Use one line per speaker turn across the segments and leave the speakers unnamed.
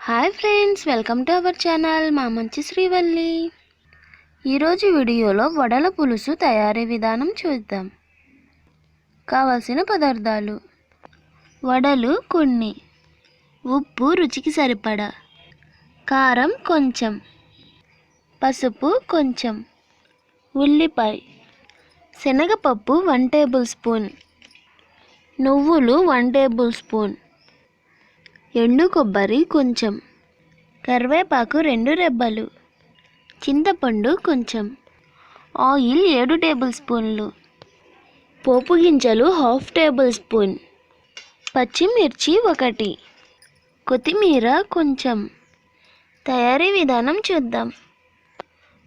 Hi friends, welcome to our channel మా మంచి శ్రీవల్లి. ఈరోజు వీడియోలో వడల పులుసు తయారీ విధానం చూద్దాం. కావలసిన పదార్థాలు: వడలు కొన్ని, ఉప్పు రుచికి సరిపడా, కారం కొంచెం, పసుపు కొంచెం, ఉల్లిపాయ, శనగపప్పు 1 టేబుల్ స్పూన్, నువ్వులు 1 టేబుల్ స్పూన్, ఎండు కొబ్బరి కొంచెం, కరివేపాకు 2 రెబ్బలు, చింతపండు కొంచెం, ఆయిల్ 7 టేబుల్ స్పూన్లు, పోపు గింజలు 1/2 టేబుల్ స్పూన్, పచ్చిమిర్చి 1, కొత్తిమీర కొంచెం. తయారీ విధానం చూద్దాం.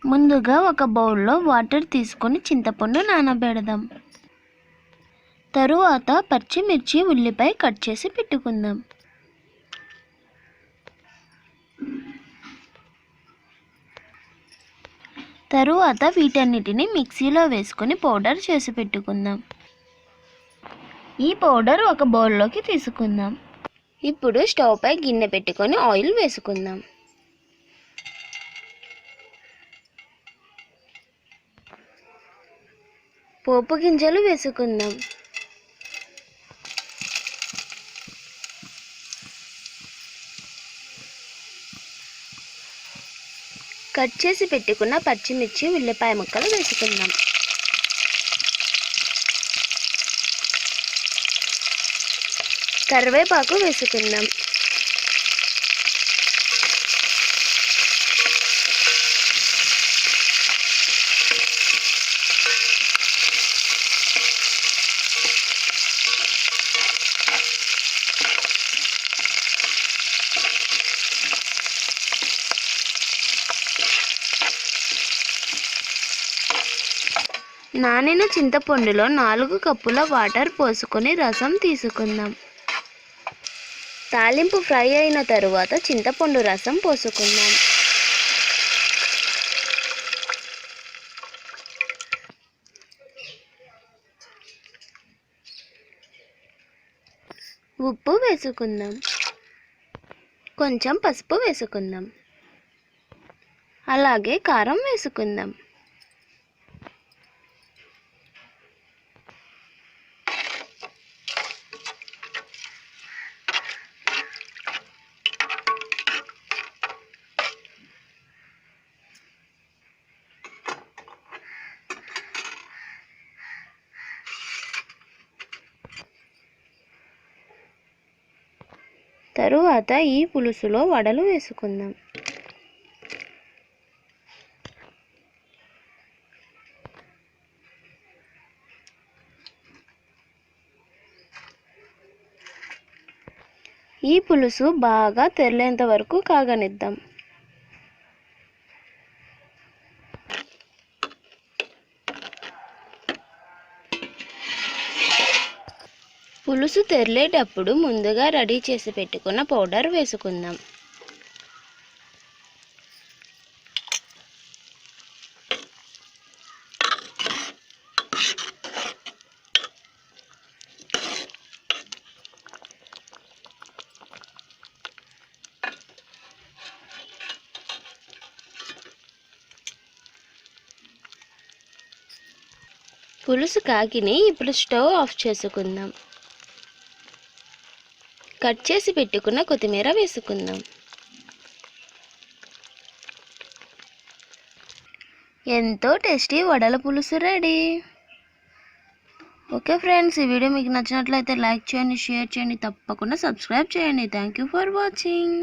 ముందుగా ఒక బౌల్లో వాటర్ తీసుకొని చింతపండు నానబెడదాం. తరువాత పచ్చిమిర్చి ఉల్లిపాయ కట్ చేసి పెట్టుకుందాం. తరువాత వీటన్నిటిని మిక్సీలో వేసుకొని పౌడర్ చేసి పెట్టుకుందాం. ఈ పౌడర్ ఒక బౌల్లోకి తీసుకుందాం. ఇప్పుడు స్టవ్ పై గిన్నె పెట్టుకొని ఆయిల్ వేసుకుందాం. పోపు గింజలు వేసుకుందాం. కట్ చేసి పెట్టుకున్న పచ్చిమిర్చి ఉల్లిపాయ ముక్కలు వేసుకుందాం. కరివేపాకు వేసుకుందాం. నానిన చింతపండులో 4 కప్పుల వాటర్ పోసుకొని రసం తీసుకుందాం. తాలింపు ఫ్రై అయిన తరువాత చింతపండు రసం పోసుకుందాం. ఉప్పు వేసుకుందాం. కొంచెం పసుపు వేసుకుందాం. అలాగే కారం వేసుకుందాం. తరువాత ఈ పులుసులో వడలు వేసుకుందాం. ఈ పులుసు బాగా తెరలేంత వరకు కాగనిద్దాం. పులుసు తెరలేటప్పుడు ముందుగా రెడీ చేసి పెట్టుకున్న పౌడర్ వేసుకుందాం. పులుసు కాగిని ఇప్పుడు స్టవ్ ఆఫ్ చేసుకుందాం. కట్ చేసి పెట్టుకున్న కొత్తిమీర వేసుకుందాం. ఎంతో టేస్టీ వడల పులుసు రెడీ. ఓకే ఫ్రెండ్స్, ఈ వీడియో మీకు నచ్చినట్లయితే లైక్ చేయండి, షేర్ చేయండి, తప్పకుండా సబ్స్క్రైబ్ చేయండి. Thank you for watching.